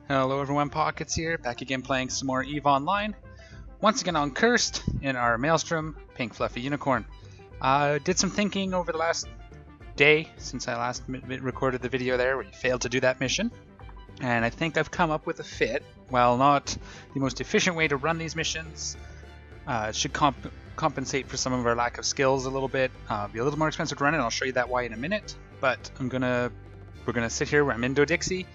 Hello everyone, Pockets here, back again playing some more EVE Online. Once again on Cursed in our Maelstrom Pink Fluffy Unicorn. Did some thinking over the last day since I last recorded the video there where you failed to do that mission. And I think I've come up with a fit. While not the most efficient way to run these missions, it should compensate for some of our lack of skills a little bit. Be a little more expensive to run, and I'll show you that why in a minute. But we're gonna sit here where I'm in Dodixie.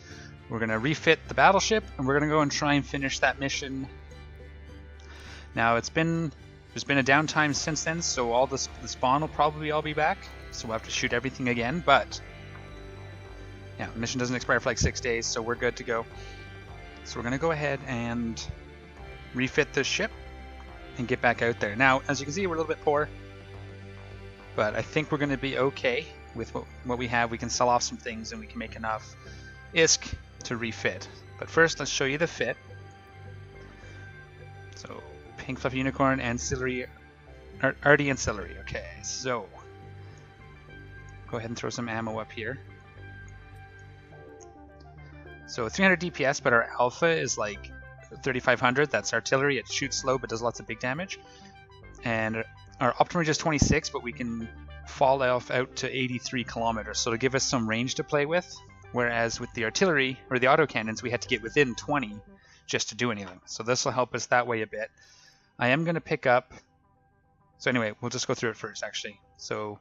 We're going to refit the battleship, and we're going to go and try and finish that mission. Now, there's been a downtime since then, so all the spawn will probably all be back. So we'll have to shoot everything again, but yeah, the mission doesn't expire for like 6 days, so we're good to go. So we're going to go ahead and refit the ship and get back out there. Now, as you can see, we're a little bit poor, but I think we're going to be okay with what we have. We can sell off some things, and we can make enough ISK to refit. But first, let's show you the fit. So, Pink Fluffy Unicorn, Ancillary, Arty Ancillary. Okay, so go ahead and throw some ammo up here. So 300 DPS, but our alpha is like 3500. That's artillery. It shoots slow, but does lots of big damage. And our optimum range is 26, but we can fall off out to 83 kilometers. So to give us some range to play with. Whereas with the artillery, or the autocannons, we had to get within 20 just to do anything. So this will help us that way a bit. I am going to pick up... So anyway, we'll just go through it first, actually. So,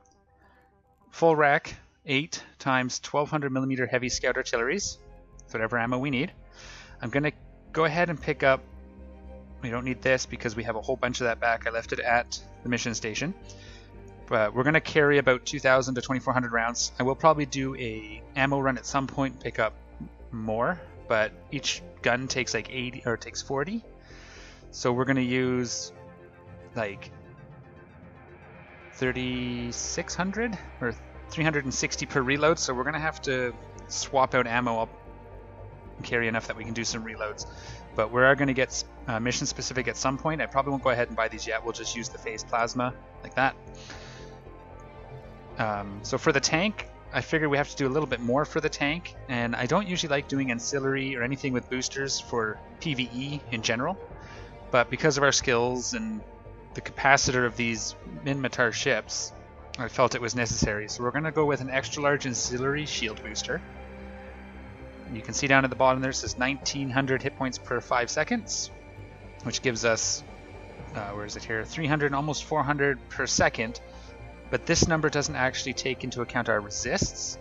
full rack, 8 times 1200mm heavy scout artilleries. That's whatever ammo we need. I'm going to go ahead and pick up... We don't need this because we have a whole bunch of that back. I left it at the mission station. But we're going to carry about 2,000 to 2,400 rounds. I will probably do a ammo run at some point and pick up more, but each gun takes like 80 or takes 40. So we're going to use like 3,600 or 360 per reload. So we're going to have to swap out ammo up and carry enough that we can do some reloads. But we are going to get mission specific at some point. I probably won't go ahead and buy these yet. We'll just use the phase plasma like that. So for the tank, I figured we have to do a little bit more for the tank, and I don't usually like doing ancillary or anything with boosters for PvE in general, but because of our skills and the capacitor of these Minmatar ships, I felt it was necessary. So we're going to go with an extra large ancillary shield booster. And you can see down at the bottom there it says 1900 hit points per 5 seconds, which gives us, where is it here, 300 almost 400 per second. But this number doesn't actually take into account our resists,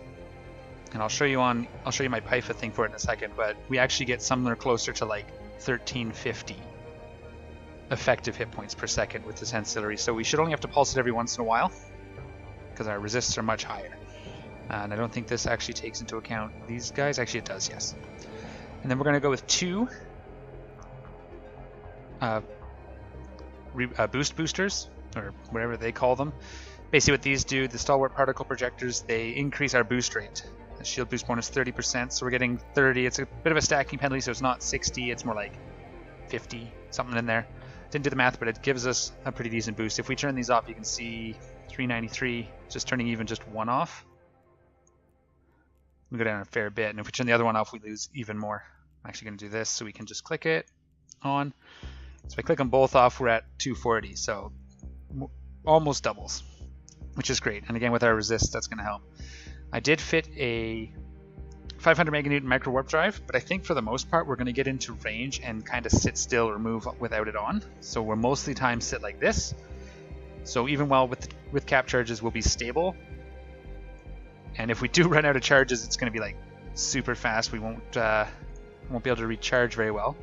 and I'll show you my PIFA thing for it in a second. But we actually get somewhere closer to like 1350 effective hit points per second with this ancillary. So we should only have to pulse it every once in a while because our resists are much higher. And I don't think this actually takes into account these guys. Actually, it does, yes. And then we're going to go with 2 boost boosters, or whatever they call them. Basically what these do, the stalwart particle projectors, they increase our boost rate. The shield boost bonus 30%, so we're getting 30. It's a bit of a stacking penalty, so it's not 60, it's more like 50, something in there. Didn't do the math, but it gives us a pretty decent boost. If we turn these off, you can see 393, just turning even just one off. We go down a fair bit, and if we turn the other one off, we lose even more. I'm actually going to do this, so we can just click it on. So if I click them both off, we're at 240, so almost doubles, which is great. And again, with our resist, that's going to help. I did fit a 500 meganewton micro warp drive, but I think for the most part we're going to get into range and kind of sit still or move without it on. So we're mostly time sit like this. So even while with cap charges, we'll be stable. And if we do run out of charges, it's going to be like super fast. We won't be able to recharge very well.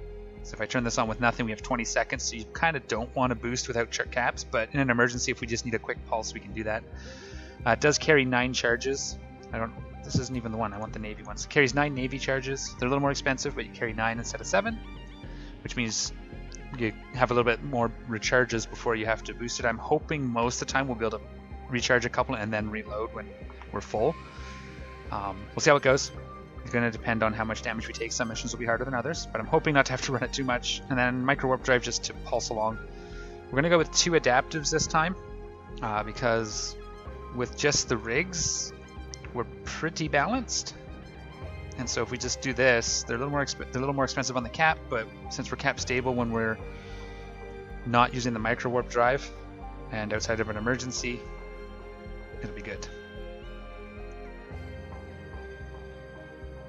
So if I turn this on with nothing, we have 20 seconds, so you kind of don't want to boost without caps, but in an emergency, if we just need a quick pulse, we can do that. It does carry 9 charges. This isn't even the one, I want the Navy ones. It carries 9 Navy charges. They're a little more expensive, but you carry 9 instead of 7, which means you have a little bit more recharges before you have to boost it. I'm hoping most of the time we'll be able to recharge a couple and then reload when we're full. We'll see how it goes. It's going to depend on how much damage we take. Some missions will be harder than others, but I'm hoping not to have to run it too much. And then micro warp drive just to pulse along. We're going to go with 2 adaptives this time because with just the rigs, we're pretty balanced. And so if we just do this, they're a little more expensive on the cap, but since we're cap stable when we're not using the micro warp drive and outside of an emergency, it'll be good.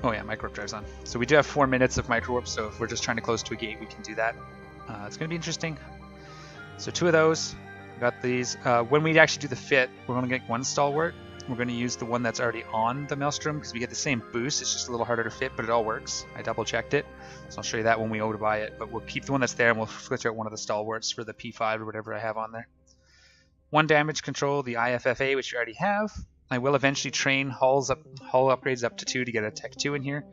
Oh yeah, micro warp drive's on. So we do have 4 minutes of micro warp, so if we're just trying to close to a gate, we can do that. It's going to be interesting. So 2 of those. Got these. When we actually do the fit, we're going to get 1 stalwart. We're going to use the one that's already on the Maelstrom because we get the same boost. It's just a little harder to fit, but it all works. I double checked it, so I'll show you that when we go to buy it. But we'll keep the one that's there and we'll switch out one of the stalwarts for the P5 or whatever I have on there. 1 damage control, the IFFA, which you already have. I will eventually train hull upgrades up to 2 to get a Tech 2 in here.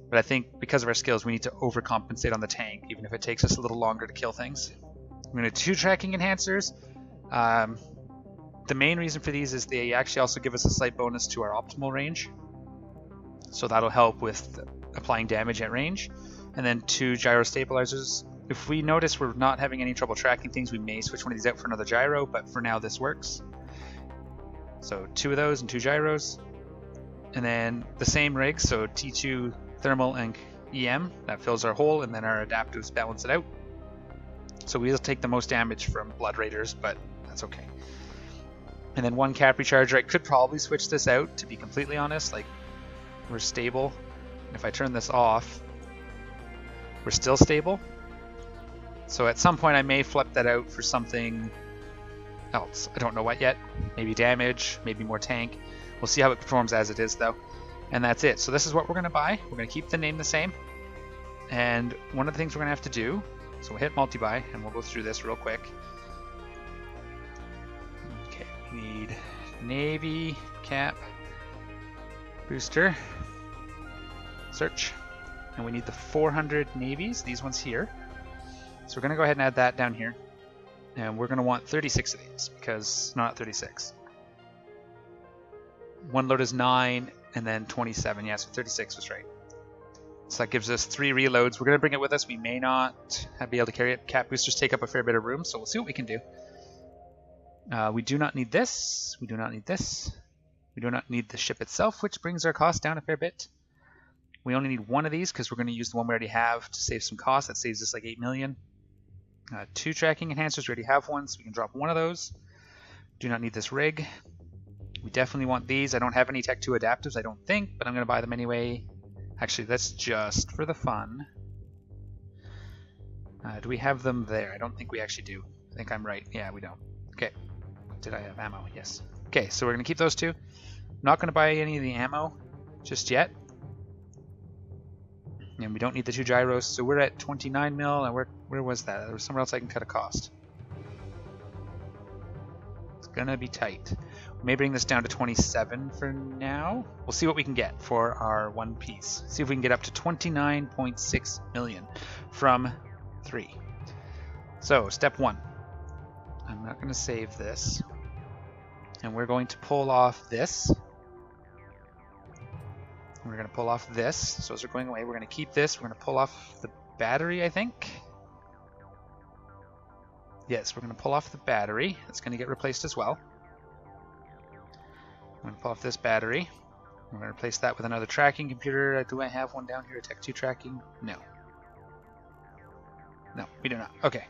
But I think because of our skills, we need to overcompensate on the tank, even if it takes us a little longer to kill things. I'm going to do 2 tracking enhancers. The main reason for these is they actually also give us a slight bonus to our optimal range. So that'll help with applying damage at range. And then 2 gyro stabilizers. If we notice we're not having any trouble tracking things, we may switch one of these out for another gyro, but for now this works. So 2 of those and 2 gyros. And then the same rig, so T2 thermal and EM, that fills our hole, and then our adaptives balance it out. So we'll take the most damage from Blood Raiders, but that's okay. And then 1 cap recharger. I could probably switch this out, to be completely honest. Like, we're stable. And if I turn this off, we're still stable. So at some point I may flip that out for something else. I don't know what yet. Maybe damage, maybe more tank. We'll see how it performs as it is though. And that's it. So this is what we're going to buy. We're going to keep the name the same. And one of the things we're going to have to do, so we'll hit multi-buy and we'll go through this real quick. Okay, we need Navy, cap, booster, search. And we need the 400 navies, these ones here. So we're going to go ahead and add that down here. And we're going to want 36 of these, because not 36. One load is 9, and then 27. Yeah, so 36 was right. So that gives us 3 reloads. We're going to bring it with us. We may not be able to carry it. Cap boosters take up a fair bit of room, so we'll see what we can do. We do not need this. We do not need this. We do not need the ship itself, which brings our cost down a fair bit. We only need 1 of these because we're going to use the one we already have to save some cost. That saves us like 8 million. 2 tracking enhancers. We already have 1, so we can drop 1 of those. Do not need this rig. We definitely want these. I don't have any Tech 2 adaptives, I don't think, but I'm going to buy them anyway. Actually, that's just for the fun. Do we have them there? I don't think we actually do. I think I'm right. Yeah, we don't. Okay. Did I have ammo? Yes. Okay, so we're going to keep those 2. Not going to buy any of the ammo just yet. And we don't need the 2 gyros, so we're at 29 mil. And where was that? There was somewhere else I can cut a cost. It's going to be tight. We may bring this down to 27 for now. We'll see what we can get for our 1 piece. See if we can get up to 29.6 million from 3. So, step 1. I'm not going to save this. And we're going to pull off this. We're going to pull off this. So as we're going away, we're going to keep this. We're going to pull off the battery, I think. Yes, we're going to pull off the battery. It's going to get replaced as well. I'm going to pull off this battery. We're going to replace that with another tracking computer. Do I have one down here? Tech 2 tracking? No. No, we do not. Okay.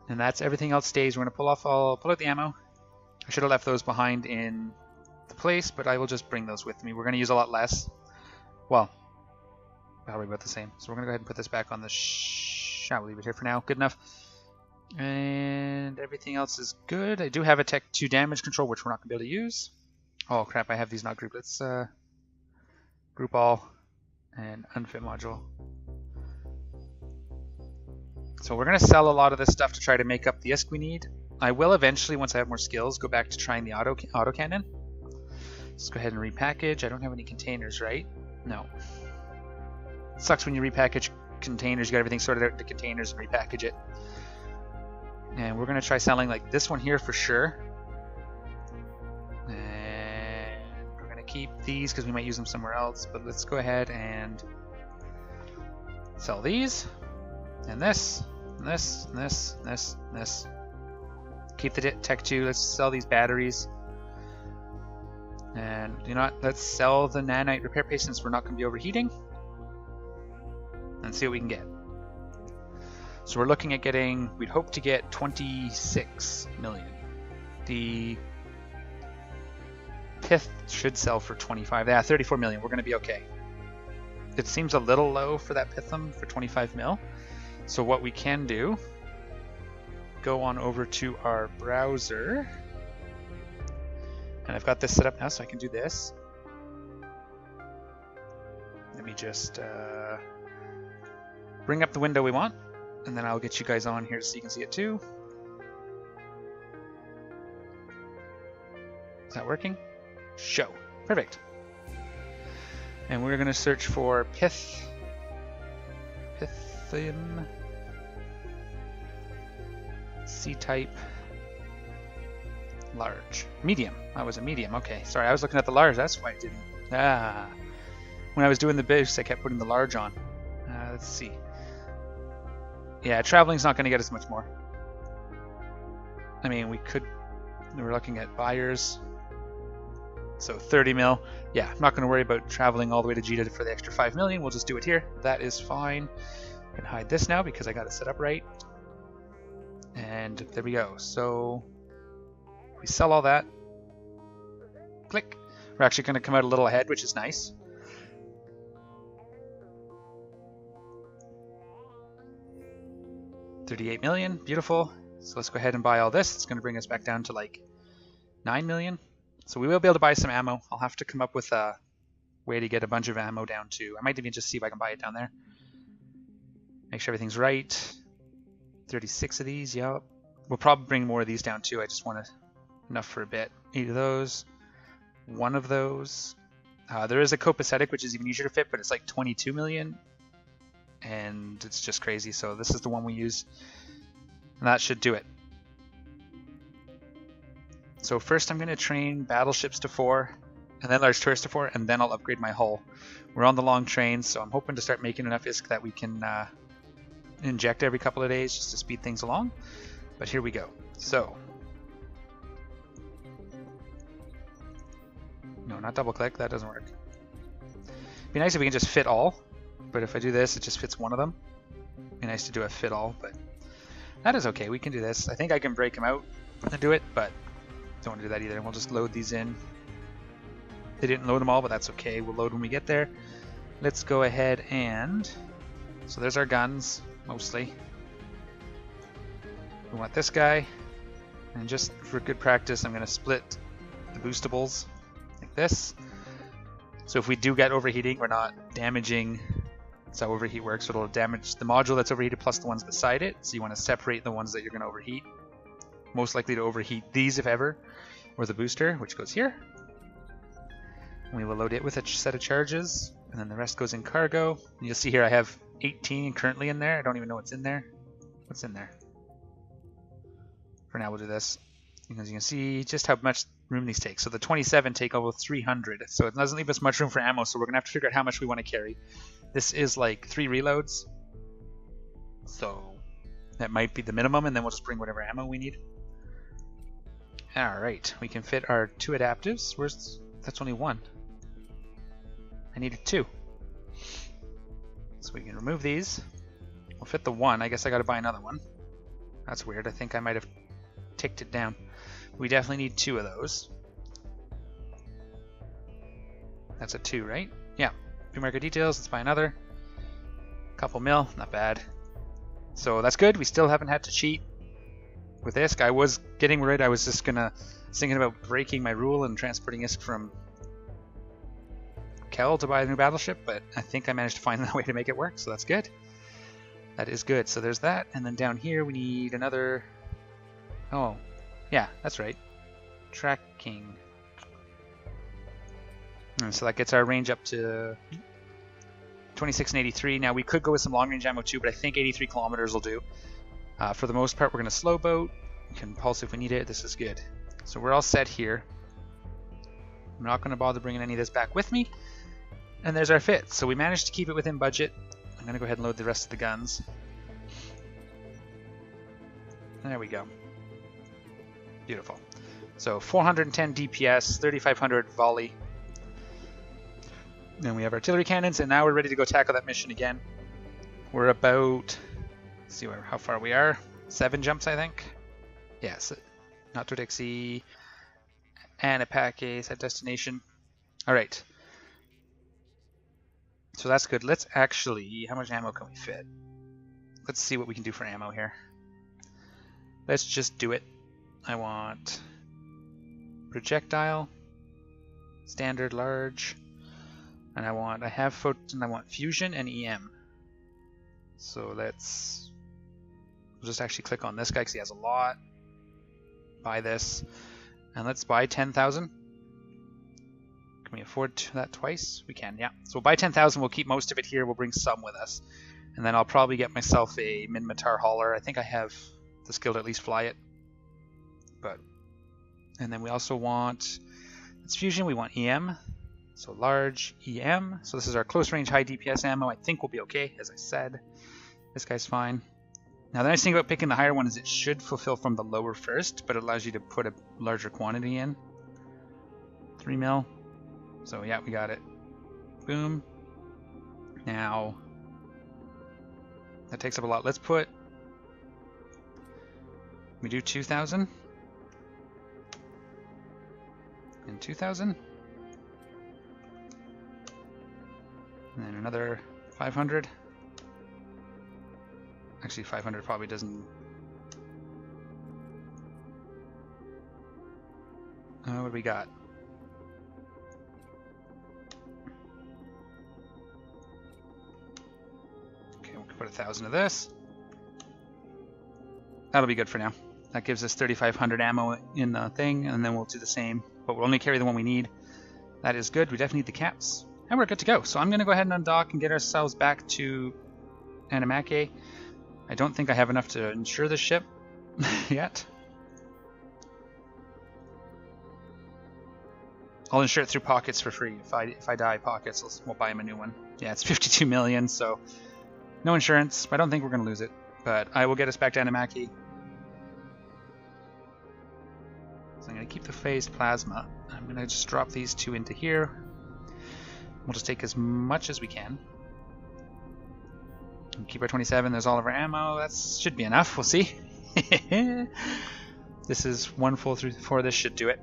And that's everything else stays. We're going to pull out the ammo. I should have left those behind in the place, but I will just bring those with me. We're going to use a lot less. Well, probably about the same. So we're going to go ahead and put this back on the I'll leave it here for now. Good enough. And everything else is good. I do have a Tech 2 damage control, which we're not going to be able to use. Oh crap, I have these not grouped. Let's group all and unfit module. So we're going to sell a lot of this stuff to try to make up the ISK we need. I will eventually, once I have more skills, go back to trying the autocannon. Let's go ahead and repackage. I don't have any containers, right? No. It sucks when you repackage containers. You got everything sorted out into containers and repackage it. And we're going to try selling like this one here for sure. And we're going to keep these because we might use them somewhere else. But let's go ahead and sell these. And this. And this. And this. And this. And this. Keep the Tech 2. Let's sell these batteries. And you know what? Let's sell the nanite repair paste since we're not going to be overheating. And see what we can get. So we're looking at getting, we'd hope to get 26 million. The pith should sell for 25. Yeah, 34 million. We're going to be okay. It seems a little low for that pithum for 25 mil. So what we can do, go on over to our browser. And I've got this set up now, so I can do this. Let me just bring up the window we want, and then I'll get you guys on here so you can see it too. Is that working? Show. Perfect. And we're going to search for Pythium, C-type, large. Medium. That was a medium. Okay. Sorry, I was looking at the large. That's why I didn't. When I was doing the base, I kept putting the large on. Let's see. Yeah, traveling's not going to get us much more. I mean, we're looking at buyers. So 30 mil. Yeah, I'm not going to worry about traveling all the way to Jita for the extra 5 million. We'll just do it here. That is fine. I can hide this now because I got it set up right. And there we go. So we sell all that. Click. We're actually going to come out a little ahead, which is nice. $38 million. Beautiful. So let's go ahead and buy all this. It's going to bring us back down to like 9 million. So we will be able to buy some ammo. I'll have to come up with a way to get a bunch of ammo down too. I might even just see if I can buy it down there. Make sure everything's right. 36 of these, yep. We'll probably bring more of these down too. I just wanted enough for a bit. 8 of those. 1 of those. There is a copacetic, which is even easier to fit, but it's like 22 million. And it's just crazy. So this is the one we use. And that should do it. So first I'm going to train battleships to 4, and then large turrets to 4, and then I'll upgrade my hull. We're on the long train, so I'm hoping to start making enough ISK that we can inject every couple of days just to speed things along. But here we go. So, no, not double click, that doesn't work. It'd be nice if we can just fit all, but if I do this, it just fits one of them. It'd be nice to do a fit all, but that is okay, we can do this. I think I can break them out and do it, but don't want to do that either. We'll just load these in. They didn't load them all, but that's okay. We'll load when we get there. Let's go ahead and... So there's our guns, mostly. We want this guy. And just for good practice, I'm going to split the boostables like this. So if we do get overheating, we're not damaging... That's how overheat works. It'll damage the module that's overheated plus the ones beside it. So you want to separate the ones that you're going to overheat. Most likely to overheat these if ever, or the booster, which goes here. We will load it with a set of charges, and then the rest goes in cargo. And you'll see here I have 18 currently in there. I don't even know what's in there. What's in there? For now we'll do this, because you can see just how much room these take. So the 27 take over 300, so it doesn't leave us much room for ammo, so we're going to have to figure out how much we want to carry. This is like 3 reloads, so that might be the minimum, and then we'll just bring whatever ammo we need. Alright, we can fit our 2 adaptives. That's only 1. I needed 2. So we can remove these. We'll fit the 1. I guess I gotta buy another one. That's weird. I think I might have ticked it down. We definitely need 2 of those. That's a 2, right? Yeah. Pre-market details. Let's buy another. Couple mil. Not bad. So that's good. We still haven't had to cheat with ISK. I was getting worried. I was just thinking about breaking my rule and transporting ISK from Kel to buy a new battleship, but I think I managed to find a way to make it work, so that's good. That is good. So there's that, and then down here we need another... Oh, yeah, that's right. Tracking. And so that gets our range up to 26 and 83. Now we could go with some long range ammo too, but I think 83 kilometers will do. For the most part, we're going to slow boat. We can pulse if we need it. This is good. So we're all set here. I'm not going to bother bringing any of this back with me. And there's our fit. So we managed to keep it within budget. I'm going to go ahead and load the rest of the guns. There we go. Beautiful. So 410 DPS, 3500 volley. Then we have artillery cannons, and now we're ready to go tackle that mission again. We're about, let's see how far we are. 7 jumps, I think. Yes, not to Dixie, Anapake, set destination. All right. So that's good. Let's actually, how much ammo can we fit? Let's see what we can do for ammo here. Let's just do it. I want projectile, standard, large, and I have photon. I want fusion and EM. So we'll just actually click on this guy because he has a lot. Buy this, and let's buy 10,000. Can we afford that twice? We can, yeah. So we'll buy 10,000. We'll keep most of it here. We'll bring some with us, and then I'll probably get myself a Minmatar hauler. I think I have the skill to at least fly it. And then we also want, it's fusion, we want EM, so large EM. So this is our close range high DPS ammo. I think we'll be okay, as I said. This guy's fine. Now the nice thing about picking the higher one is it should fulfill from the lower first, but it allows you to put a larger quantity in. 3 mil. So yeah, we got it. Boom. Now, that takes up a lot. Let's put, we do 2,000. And 2,000. And then another 500. Actually, 500 probably doesn't. What do we got? Okay, we'll put 1,000 of this. That'll be good for now. That gives us 3,500 ammo in the thing, and then we'll do the same. But we'll only carry the one we need. That is good. We definitely need the caps. And we're good to go. So I'm going to go ahead and undock and get ourselves back to Anamake. I don't think I have enough to insure this ship yet. I'll insure it through Pockets for free. If I die Pockets, we'll buy him a new one. Yeah, it's 52 million, so no insurance. I don't think we're going to lose it. But I will get us back to Anamake. I'm going to keep the phased plasma. I'm going to just drop these 2 into here. We'll just take as much as we can. And keep our 27. There's all of our ammo. That should be enough. We'll see. This is 1 full through 4. This should do it.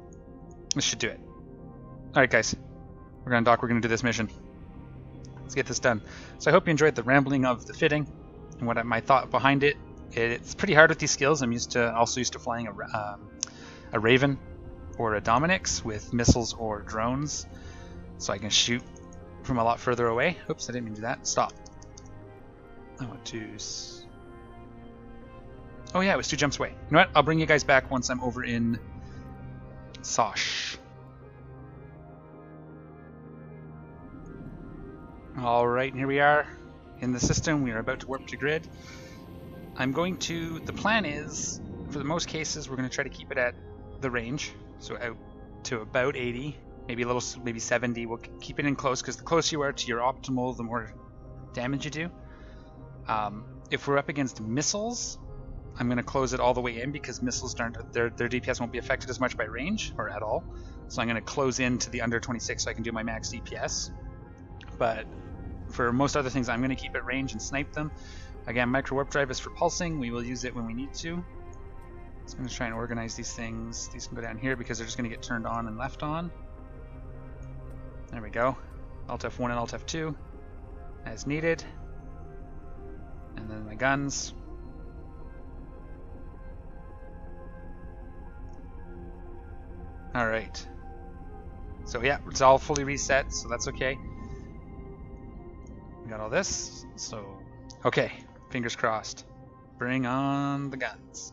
This should do it. Alright guys. We're going to dock. We're going to do this mission. Let's get this done. So I hope you enjoyed the rambling of the fitting and what my thought behind it. It's pretty hard with these skills. I'm also used to flying a Raven or a Dominix with missiles or drones, so I can shoot from a lot further away. Oops, I didn't mean to do that. Stop. I want to... Oh yeah, it was 2 jumps away. You know what? I'll bring you guys back once I'm over in Sosh. Alright, here we are in the system. We are about to warp to grid. The plan is, for the most cases, we're going to try to keep it at the range, so out to about 80, maybe 70. We'll keep it in close because the closer you are to your optimal, the more damage you do. If we're up against missiles, I'm going to close it all the way in because missiles their DPS won't be affected as much by range or at all. So I'm going to close into the under 26 so I can do my max DPS. But for most other things, I'm going to keep at range and snipe them. Again, micro warp drive is for pulsing. We will use it when we need to. So I'm going to try and organize these things. These can go down here because they're just going to get turned on and left on. There we go. Alt F1 and Alt F2 as needed. And then my guns. Alright. So yeah, it's all fully reset, so that's okay. We got all this, so... Okay, fingers crossed. Bring on the guns.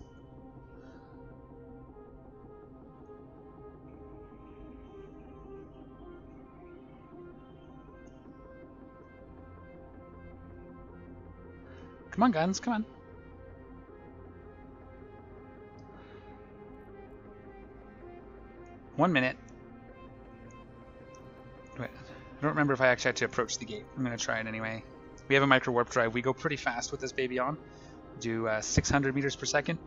Come on, guns, come on. One minute. Wait, I don't remember if I actually had to approach the gate. I'm going to try it anyway. We have a micro warp drive. We go pretty fast with this baby on. Do 600 meters per second.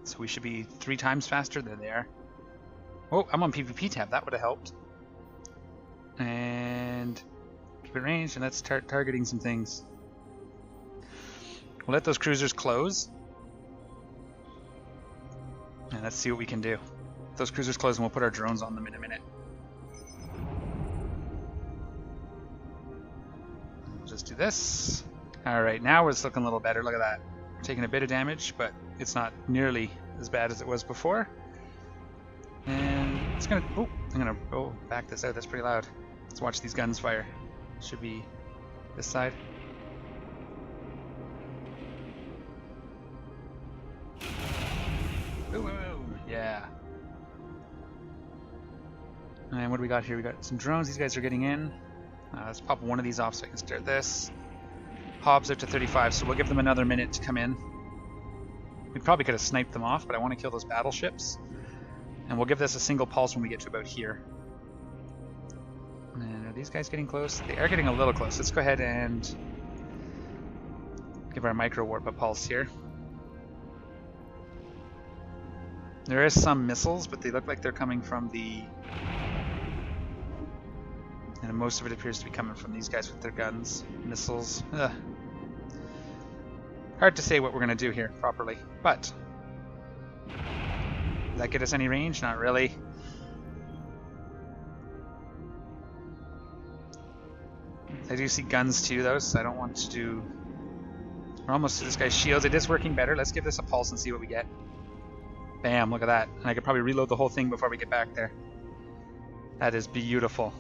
So we should be 3 times faster than they are. Oh, I'm on PvP tab. That would have helped. And keep it ranged, and let's start targeting some things. We'll let those cruisers close. And let's see what we can do. Those cruisers close, and we'll put our drones on them in a minute. We'll just do this. Alright, now it's looking a little better. Look at that. We're taking a bit of damage, but it's not nearly as bad as it was before. And it's gonna... Oh, I'm gonna back this out. That's pretty loud. Let's watch these guns fire. Should be this side. Ooh, yeah. And what do we got here? We got some drones. These guys are getting in. Let's pop one of these off so I can start this. Hobbs out to 35, so we'll give them another minute to come in. We probably could have sniped them off, but I want to kill those battleships. And we'll give this a single pulse when we get to about here. And are these guys getting close? They are getting a little close. Let's go ahead and give our micro warp a pulse here. There is some missiles, but they look like they're coming from the... And most of it appears to be coming from these guys with their guns. Missiles. Ugh. Hard to say what we're going to do here properly, but... Does that get us any range? Not really. I do see guns too, though, so I don't want to do... We're almost to this guy's shields. It is working better. Let's give this a pulse and see what we get. Bam, look at that. And I could probably reload the whole thing before we get back there. That is beautiful.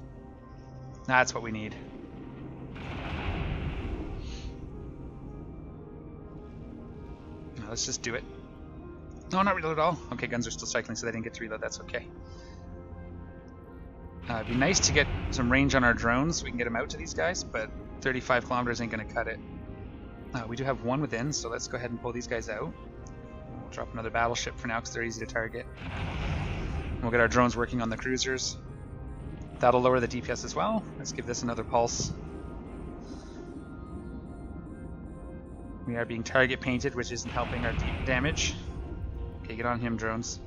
That's what we need. Now let's just do it. No, not reload at all. Okay, guns are still cycling, so they didn't get to reload. That's okay. It'd be nice to get some range on our drones so we can get them out to these guys, but 35 kilometers ain't going to cut it. We do have one within, so let's go ahead and pull these guys out. We'll drop another battleship for now because they're easy to target. And we'll get our drones working on the cruisers. That'll lower the DPS as well. Let's give this another pulse. We are being target painted, which isn't helping our damage. Okay, get on him, drones.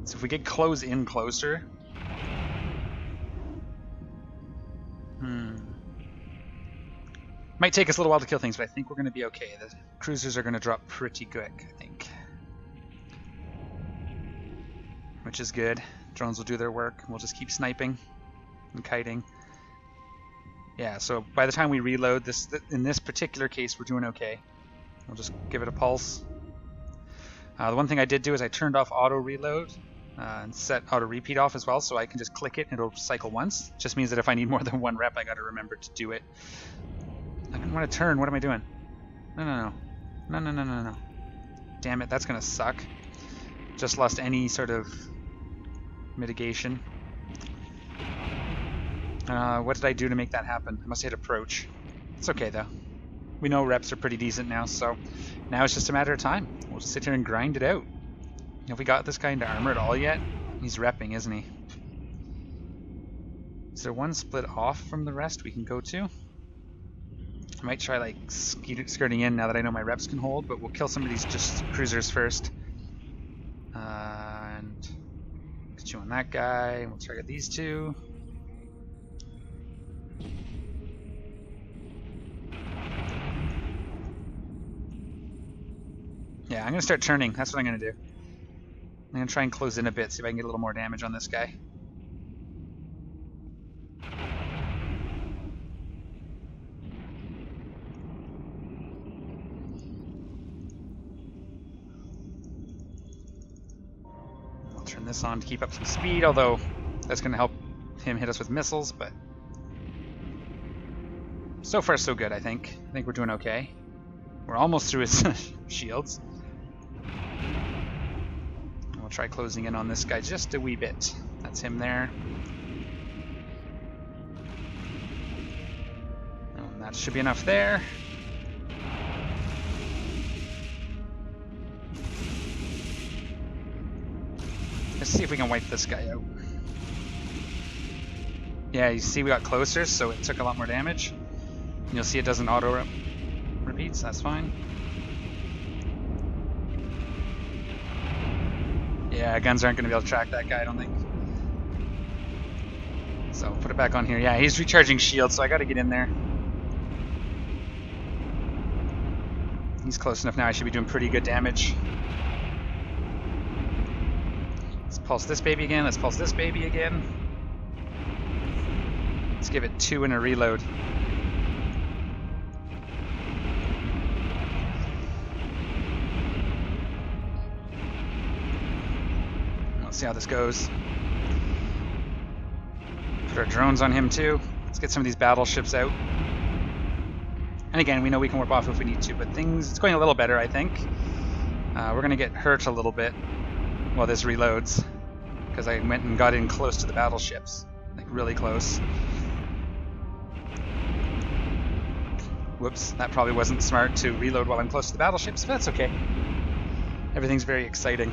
So if we get close in closer... Might take us a little while to kill things, but I think we're going to be okay. The cruisers are going to drop pretty quick, I think. Which is good. Drones will do their work. We'll just keep sniping and kiting. Yeah, so by the time we reload, in this particular case, we're doing okay. We'll just give it a pulse. The one thing I did do is I turned off auto reload and set auto repeat off as well, so I can just click it and it'll cycle once. It just means that if I need more than one rep, I got to remember to do it. I didn't want to turn. What am I doing? No. Damn it, that's going to suck. Just lost any sort of mitigation. What did I do to make that happen? I must hit approach. It's okay though. We know reps are pretty decent now, so now it's just a matter of time. We'll just sit here and grind it out. Have we got this guy into armor at all yet? He's repping, isn't he? Is there one split off from the rest we can go to? I might try like skirting in now that I know my reps can hold, but we'll kill some of these just cruisers first. And get you on that guy, and we'll target these two. Yeah, I'm going to start turning. That's what I'm going to do. I'm going to try and close in a bit, see if I can get a little more damage on this guy. I'll turn this on to keep up some speed, although that's going to help him hit us with missiles, but so far so good, I think. I think we're doing okay. We're almost through his shields. We'll try closing in on this guy just a wee bit. That's him there. And that should be enough there. Let's see if we can wipe this guy out. Yeah, you see we got closer, so it took a lot more damage. And you'll see it doesn't auto repeat, so that's fine. Yeah, guns aren't going to be able to track that guy, I don't think. So put it back on here. Yeah, he's recharging shield, so I got to get in there. He's close enough now. I should be doing pretty good damage. Let's pulse this baby again. Let's pulse this baby again. Let's give it 2 in a reload. Let's see how this goes. Put our drones on him too. Let's get some of these battleships out. And again, we know we can warp off if we need to, but it's going a little better, I think. We're going to get hurt a little bit while this reloads, because I went and got in close to the battleships. Like, really close. Whoops, that probably wasn't smart to reload while I'm close to the battleships, but that's okay. Everything's very exciting.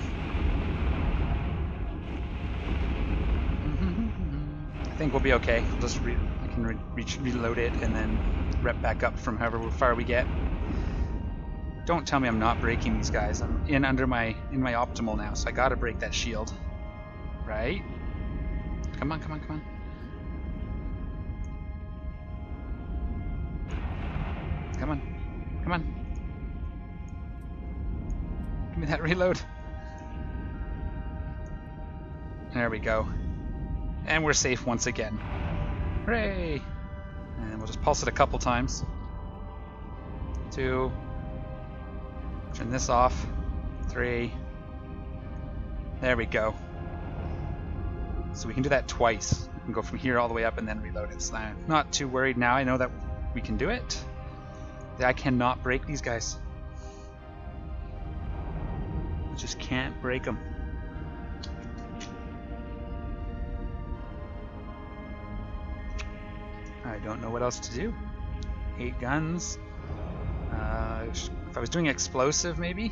I think we'll be okay. I can reload it and then rep back up from however far we get. Don't tell me I'm not breaking these guys. I'm in my optimal now, so I gotta break that shield. Right? Come on, come on, come on. Come on. Come on. Give me that reload. There we go. And we're safe once again. Hooray! And we'll just pulse it a couple times. 2. Turn this off. 3. There we go. So we can do that twice. We can go from here all the way up and then reload it. So I'm not too worried now. I know that we can do it. I cannot break these guys. I just can't break them. I don't know what else to do. 8 guns. If I was doing explosive, maybe?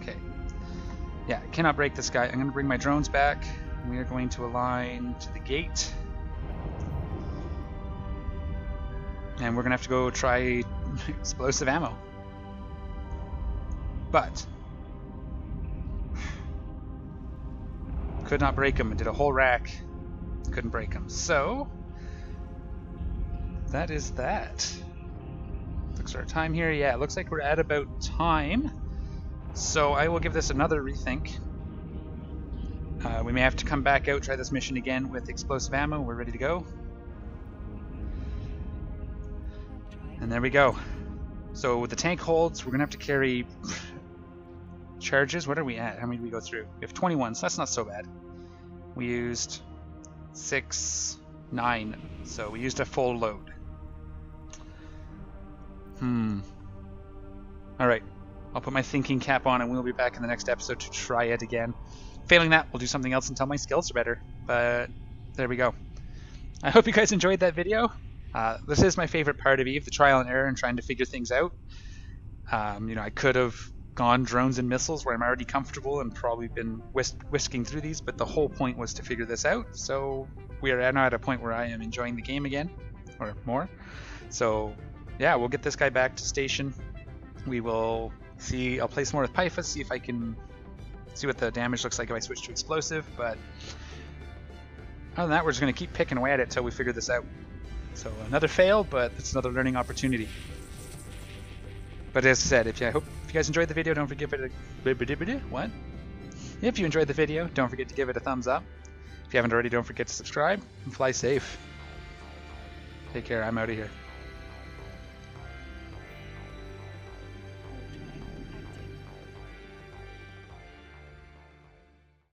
Okay. Yeah, I cannot break this guy. I'm going to bring my drones back. We are going to align to the gate. And we're going to have to go try explosive ammo. But could not break him. I did a whole rack. Couldn't break him. So that is that. Looks our time here. Yeah, it looks like we're at about time. So I will give this another rethink. We may have to come back out, try this mission again with explosive ammo. We're ready to go. And there we go. So with the tank holds, we're gonna have to carry charges. What are we at? How many did we go through? We have 21, so that's not so bad. We used 6, 9, so we used a full load. Alright, I'll put my thinking cap on and we'll be back in the next episode to try it again. Failing that, we'll do something else until my skills are better. But there we go. I hope you guys enjoyed that video. This is my favorite part of EVE, the trial and error and trying to figure things out. You know, I could have gone drones and missiles where I'm already comfortable and probably been whisking through these, but the whole point was to figure this out. So we are now at a point where I am enjoying the game again, or more. So yeah, we'll get this guy back to station. We will see, I'll play some more with Pyfa, see if I can see what the damage looks like if I switch to explosive, but other than that, we're just going to keep picking away at it until we figure this out. So another fail, but it's another learning opportunity. But as I said, if you guys enjoyed the video, don't forget to what? If you enjoyed the video, don't forget to give it a thumbs up. If you haven't already, don't forget to subscribe and fly safe. Take care. I'm out of here.